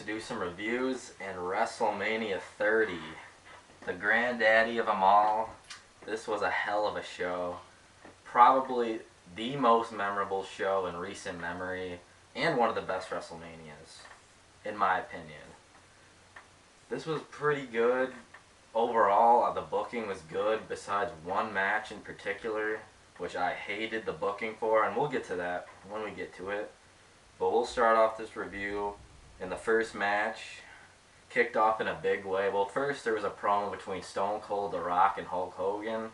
to do some reviews and WrestleMania 30, the granddaddy of them all. This was a hell of a show. Probably the most memorable show in recent memory and one of the best WrestleManias, in my opinion. This was pretty good. Overall, the booking was good besides one match in particular, which I hated the booking for, and we'll get to that when we get to it. But we'll start off this review in the first match. Kicked off in a big way. Well, first there was a promo between Stone Cold, The Rock, and Hulk Hogan.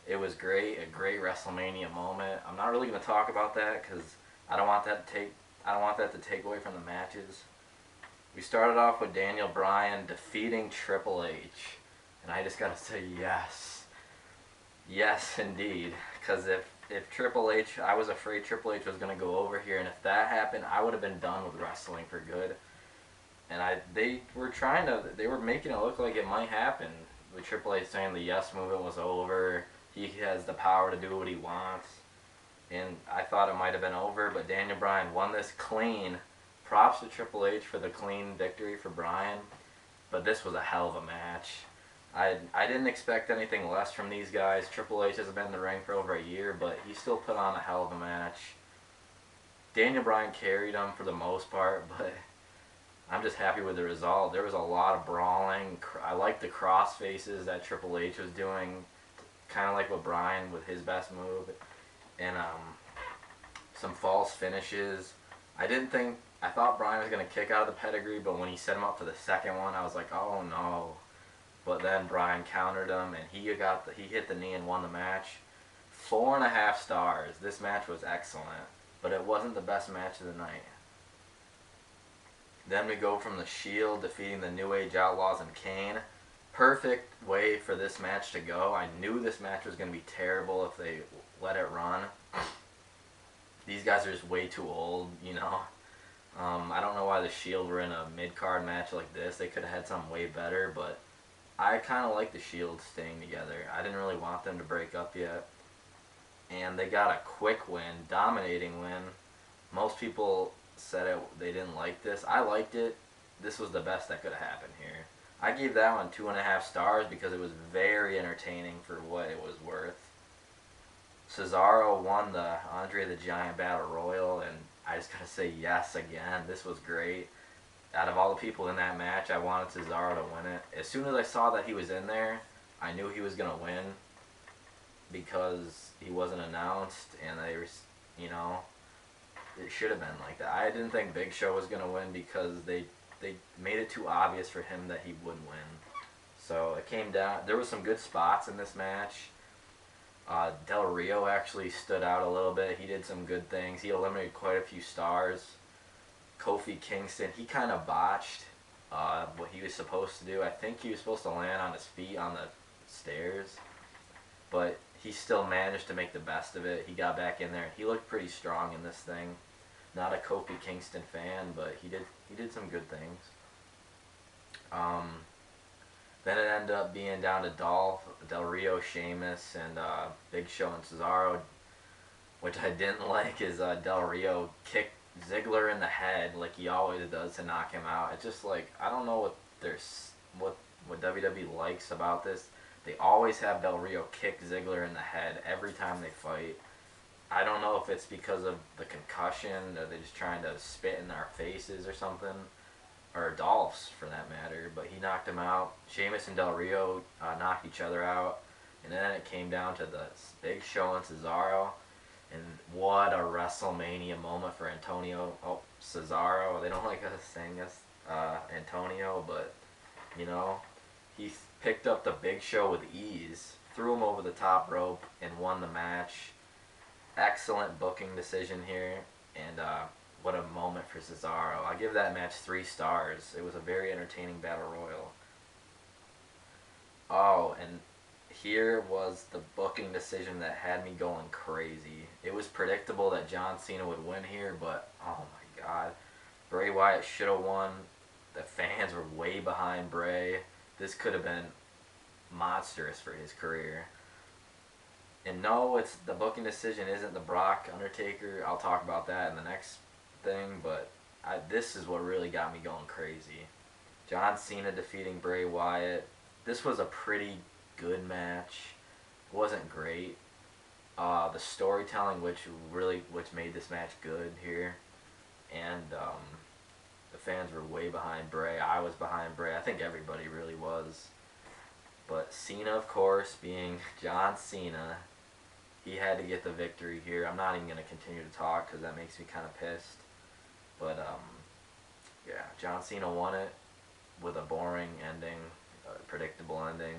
It was great, a great WrestleMania moment. I'm not really going to talk about that because I don't want that to take away from the matches. We started off with Daniel Bryan defeating Triple H, and I just got to say yes. Yes, indeed. Because if Triple H, I was afraid Triple H was going to go over here, and if that happened, I would have been done with wrestling for good. And they were making it look like it might happen. With Triple H saying the yes movement was over, he has the power to do what he wants. And I thought it might have been over, but Daniel Bryan won this clean. Props to Triple H for the clean victory for Bryan. But this was a hell of a match. I didn't expect anything less from these guys. Triple H has been in the ring for over a year, but he still put on a hell of a match. Daniel Bryan carried him for the most part, but I'm just happy with the result. There was a lot of brawling. I like the cross faces that Triple H was doing, kind of like with Bryan with his best move, and some false finishes. I thought Bryan was going to kick out of the pedigree, but when he set him up for the second one, I was like, oh no. But then Bryan countered him, and he hit the knee and won the match. 4.5 stars. This match was excellent, but it wasn't the best match of the night. Then we go from the Shield defeating the New Age Outlaws and Kane. Perfect way for this match to go. I knew this match was going to be terrible if they let it run. These guys are just way too old, you know. I don't know why the Shield were in a mid-card match like this. They could have had something way better, but I kind of like the Shield staying together. I didn't really want them to break up yet. And they got a quick win, dominating win. Most people said they didn't like this. I liked it. This was the best that could have happened here. I gave that one 2.5 stars because it was very entertaining for what it was worth. Cesaro won the Andre the Giant Battle Royal, and I just gotta say yes again. This was great. Out of all the people in that match, I wanted Cesaro to win it. As soon as I saw that he was in there, I knew he was gonna win because he wasn't announced, and they were, you know, it should have been like that. I didn't think Big Show was going to win because they made it too obvious for him that he would win. So it came down. There was some good spots in this match. Del Rio actually stood out a little bit. He did some good things. He eliminated quite a few stars. Kofi Kingston, he kind of botched what he was supposed to do. I think he was supposed to land on his feet on the stairs, but he still managed to make the best of it. He got back in there. He looked pretty strong in this thing. Not a Kofi Kingston fan, but he did some good things. Then it ended up being down to Dolph, Del Rio, Sheamus, and Big Show and Cesaro. Which I didn't like is Del Rio kicked Ziggler in the head like he always does to knock him out. It's just like, I don't know what WWE likes about this. They always have Del Rio kick Ziggler in the head every time they fight. I don't know if it's because of the concussion, or they're just trying to spit in our faces or something. Or Dolph's, for that matter. But he knocked him out. Sheamus and Del Rio knocked each other out. And then it came down to the Big Show and Cesaro. And what a WrestleMania moment for Cesaro. They don't like us saying this, Antonio, but, you know, he picked up the Big Show with ease, threw him over the top rope, and won the match. Excellent booking decision here, and what a moment for Cesaro. I give that match 3 stars. It was a very entertaining battle royal. Oh, and here was the booking decision that had me going crazy. It was predictable that John Cena would win here, but oh my god. Bray Wyatt should have won. The fans were way behind Bray. This could have been monstrous for his career. And no, it's the booking decision isn't the Brock Undertaker. I'll talk about that in the next thing, but this is what really got me going crazy. John Cena defeating Bray Wyatt. This was a pretty good match. It wasn't great. The storytelling, which made this match good here, and the fans were way behind Bray. I was behind Bray. I think everybody really was. But Cena, of course, being John Cena, he had to get the victory here. I'm not even going to continue to talk because that makes me kind of pissed. But, yeah, John Cena won it with a boring ending, a predictable ending.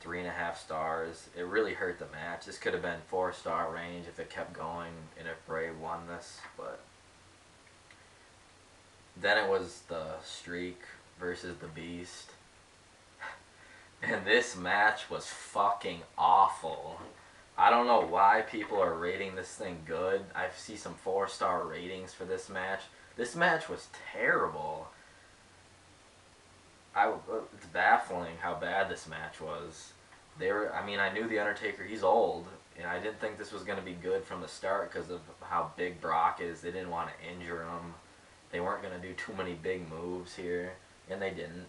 3.5 stars. It really hurt the match. This could have been 4-star range if it kept going and if Bray won this. But then it was the Streak versus the Beast. And this match was fucking awful. I don't know why people are rating this thing good. I see some 4-star ratings for this match. This match was terrible. It's baffling how bad this match was. I knew The Undertaker, he's old, and I didn't think this was going to be good from the start because of how big Brock is. They didn't want to injure him. They weren't going to do too many big moves here, and they didn't.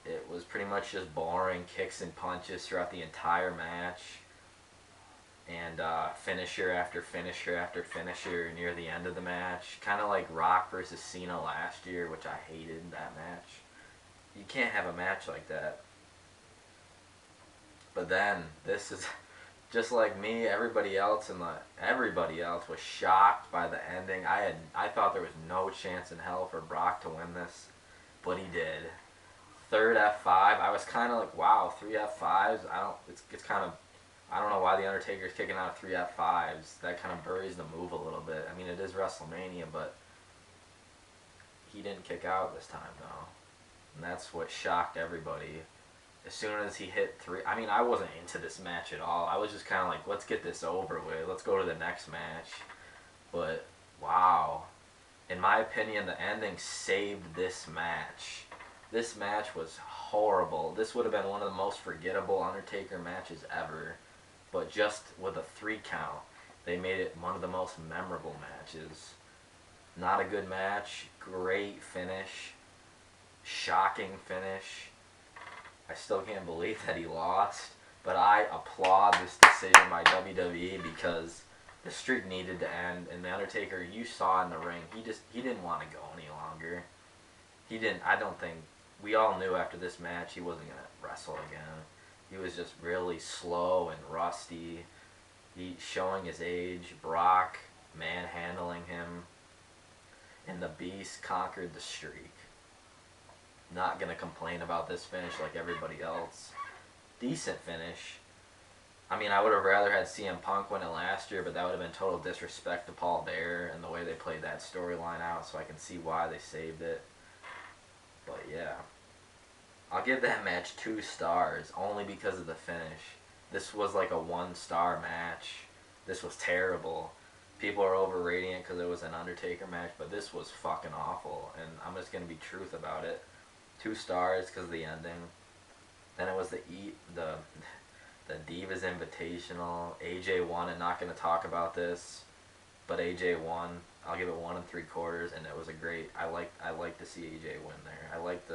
It was pretty much just boring kicks and punches throughout the entire match. And finisher after finisher after finisher near the end of the match. Kind of like Rock versus Cena last year, which I hated that match. You can't have a match like that. But then, this is just like me, everybody else was shocked by the ending. I thought there was no chance in hell for Brock to win this, but he did. Third F5, I was kind of like, wow, 3 F5s. I don't know why the Undertaker's kicking out of 3 F5s. That kind of buries the move a little bit. I mean, it is WrestleMania, but he didn't kick out this time though, and that's what shocked everybody. As soon as he hit 3, I wasn't into this match at all. I was just kind of like, let's get this over with. Let's go to the next match. But, wow. In my opinion, the ending saved this match. This match was horrible. This would have been one of the most forgettable Undertaker matches ever. But just with a 3 count, they made it one of the most memorable matches. Not a good match. Great finish. Shocking finish. I still can't believe that he lost, but I applaud this decision by WWE because the streak needed to end, and The Undertaker, you saw in the ring, he didn't want to go any longer. I don't think, we all knew after this match he wasn't going to wrestle again. He was just really slow and rusty. He showing his age. Brock manhandling him, and the Beast conquered the streak. Not going to complain about this finish like everybody else. Decent finish. I would have rather had CM Punk win it last year, but that would have been total disrespect to Paul Bearer and the way they played that storyline out, so I can see why they saved it. But yeah. I'll give that match 2 stars, only because of the finish. This was like a 1-star match. This was terrible. People are overrating it because it was an Undertaker match, but this was fucking awful, and I'm just going to be truth about it. 2 stars because of the ending. Then it was the Divas Invitational. AJ won, and not going to talk about this, but AJ won. I'll give it 1 3/4, and it was a great. I like to see AJ win there. I like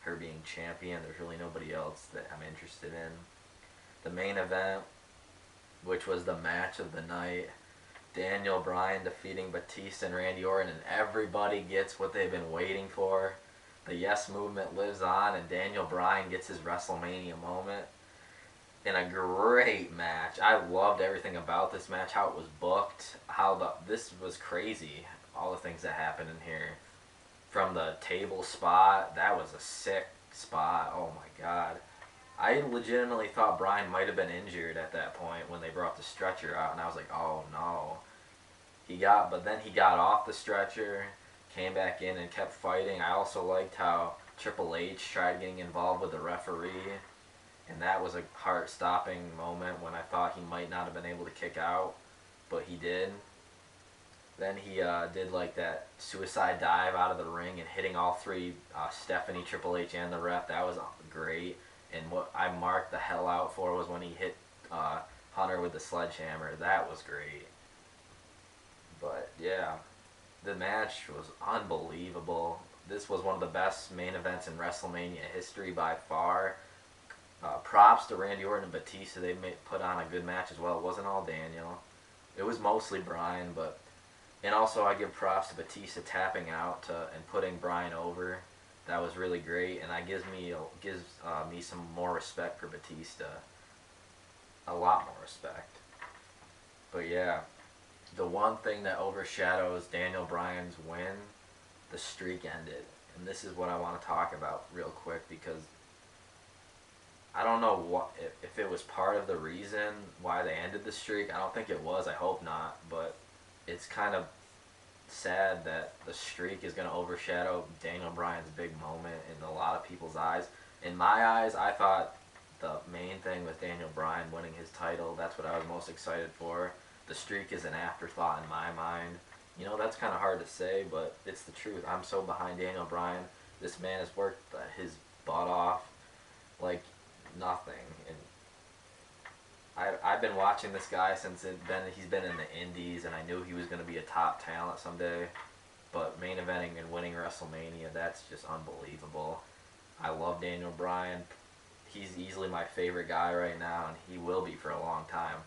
her being champion. There's really nobody else that I'm interested in. The main event, which was the match of the night, Daniel Bryan defeating Batista and Randy Orton, and everybody gets what they've been waiting for. The Yes Movement lives on, and Daniel Bryan gets his WrestleMania moment in a great match. I loved everything about this match, how it was booked, this was crazy, all the things that happened in here. From the table spot, that was a sick spot. Oh my god. I legitimately thought Bryan might have been injured at that point when they brought the stretcher out, and I was like, oh no. But then he got off the stretcher, came back in and kept fighting. I also liked how Triple H tried getting involved with the referee, and that was a heart-stopping moment when I thought he might not have been able to kick out, but he did. Then he did like that suicide dive out of the ring and hitting all 3, Stephanie, Triple H, and the ref. That was great. And what I marked the hell out for was when he hit Hunter with the sledgehammer. That was great. But yeah, The match was unbelievable. This was one of the best main events in WrestleMania history by far. Props to Randy Orton and Batista. They put on a good match as well. It wasn't all Daniel. It was mostly Bryan, but... And also I give props to Batista tapping out and putting Bryan over. That was really great, and that gives me some more respect for Batista. A lot more respect. But yeah, the one thing that overshadows Daniel Bryan's win, the streak ended. And this is what I want to talk about real quick, because I don't know if it was part of the reason why they ended the streak. I don't think it was. I hope not. But it's kind of sad that the streak is going to overshadow Daniel Bryan's big moment in a lot of people's eyes. In my eyes, I thought the main thing was Daniel Bryan winning his title. That's what I was most excited for. The streak is an afterthought in my mind. You know, that's kind of hard to say, but it's the truth. I'm so behind Daniel Bryan. This man has worked his butt off like nothing. And I've been watching this guy since he's been in the Indies, and I knew he was going to be a top talent someday. But main eventing and winning WrestleMania, that's just unbelievable. I love Daniel Bryan. He's easily my favorite guy right now, and he will be for a long time.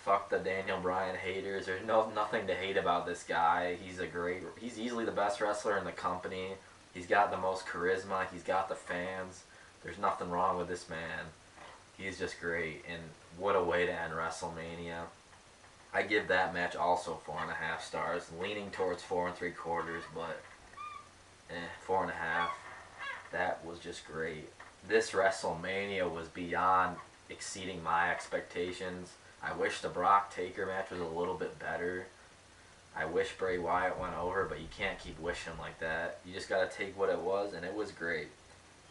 Fuck the Daniel Bryan haters. There's nothing to hate about this guy. He's easily the best wrestler in the company. He's got the most charisma. He's got the fans. There's nothing wrong with this man. He's just great, and what a way to end WrestleMania. I give that match also 4.5 stars, leaning towards 4 3/4, but 4.5. That was just great. This WrestleMania was beyond exceeding my expectations. I wish the Brock Taker match was a little bit better. I wish Bray Wyatt went over, but you can't keep wishing like that. You just got to take what it was, and it was great.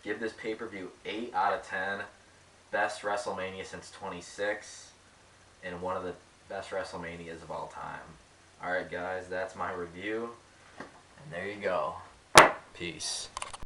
Give this pay-per-view 8 out of 10. Best WrestleMania since 26, and one of the best WrestleManias of all time. Alright guys, that's my review, and there you go. Peace.